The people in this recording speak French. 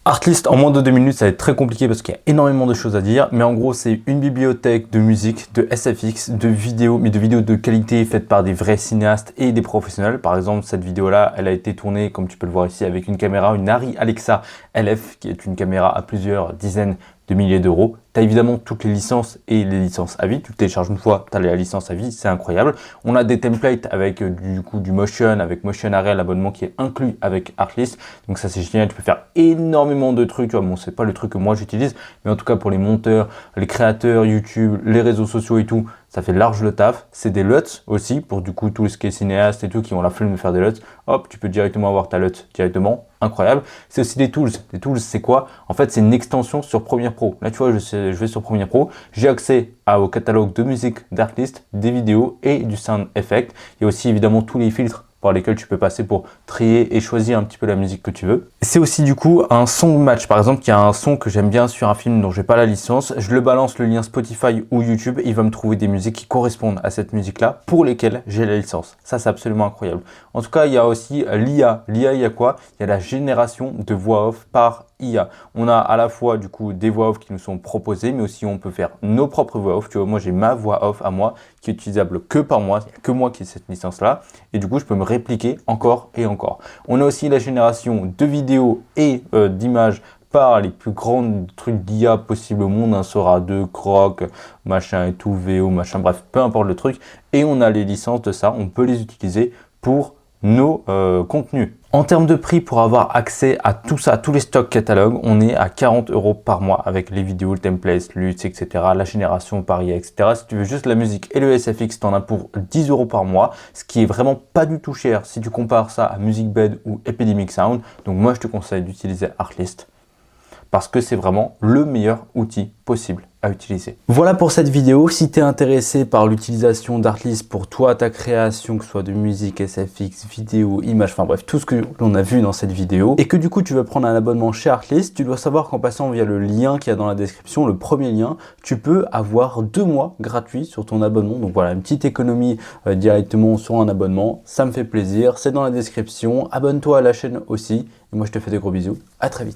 Artlist en moins de 2 minutes, ça va être très compliqué parce qu'il y a énormément de choses à dire, mais en gros c'est une bibliothèque de musique, de SFX, de vidéos, mais de vidéos de qualité faites par des vrais cinéastes et des professionnels. Par exemple, cette vidéo-là, elle a été tournée, comme tu peux le voir ici, avec une caméra, une Arri Alexa LF, qui est une caméra à plusieurs dizaines de milliers d'euros. Tu as évidemment toutes les licences et les licences à vie. Tu le télécharges une fois, tu as la licence à vie, c'est incroyable. On a des templates avec du motion, avec Motion Array, l'abonnement qui est inclus avec Artlist. Donc ça c'est génial, tu peux faire énormément de trucs. Tu vois, bon, c'est pas le truc que moi j'utilise, mais en tout cas pour les monteurs, les créateurs, YouTube, les réseaux sociaux et tout, ça fait large le taf. C'est des LUTs aussi pour du coup tout ce qui est cinéaste et tout qui ont la flemme de faire des LUTs. Hop, tu peux directement avoir ta LUT directement. Incroyable. C'est aussi des tools. Des tools, c'est quoi? En fait, c'est une extension sur Premiere Pro. Là, tu vois, je vais sur Premiere Pro. J'ai accès au catalogue de musique d'Artlist, des vidéos et du sound effect. Il y a aussi évidemment tous les filtres par lesquels tu peux passer pour trier et choisir un petit peu la musique que tu veux. C'est aussi du coup un song match. Par exemple, il y a un son que j'aime bien sur un film dont j'ai pas la licence. Je le balance le lien Spotify ou YouTube. Il va me trouver des musiques qui correspondent à cette musique-là pour lesquelles j'ai la licence. Ça, c'est absolument incroyable. En tout cas, il y a aussi l'IA. L'IA, il y a quoi? Il y a la génération de voix off par IA. On a à la fois du coup des voix off qui nous sont proposées, mais aussi on peut faire nos propres voix off. Tu vois, moi j'ai ma voix off à moi qui est utilisable que par moi, il n'y a que moi qui ai cette licence là, et du coup je peux me répliquer encore et encore. On a aussi la génération de vidéos et d'images par les plus grands trucs d'IA possibles au monde, Sora 2, Croc, machin et tout, VO, machin, bref, peu importe le truc. Et on a les licences de ça, on peut les utiliser pour nos contenus. En termes de prix, pour avoir accès à tout ça, tous les stocks catalogues, on est à 40 € par mois avec les vidéos, le template, LUTs, etc., la génération par IA, etc. Si tu veux juste la musique et le SFX, tu en as pour 10 € par mois, ce qui est vraiment pas du tout cher si tu compares ça à MusicBed ou Epidemic Sound. Donc moi, je te conseille d'utiliser Artlist parce que c'est vraiment le meilleur outil possible à utiliser. Voilà pour cette vidéo. Si tu es intéressé par l'utilisation d'Artlist pour toi, ta création, que ce soit de musique, SFX, vidéo, image, enfin bref, tout ce que l'on a vu dans cette vidéo, et que du coup tu veux prendre un abonnement chez Artlist, tu dois savoir qu'en passant via le lien qu'il y a dans la description, le premier lien, tu peux avoir 2 mois gratuits sur ton abonnement. Donc voilà, une petite économie directement sur un abonnement. Ça me fait plaisir. C'est dans la description. Abonne-toi à la chaîne aussi. Et moi, je te fais des gros bisous. À très vite.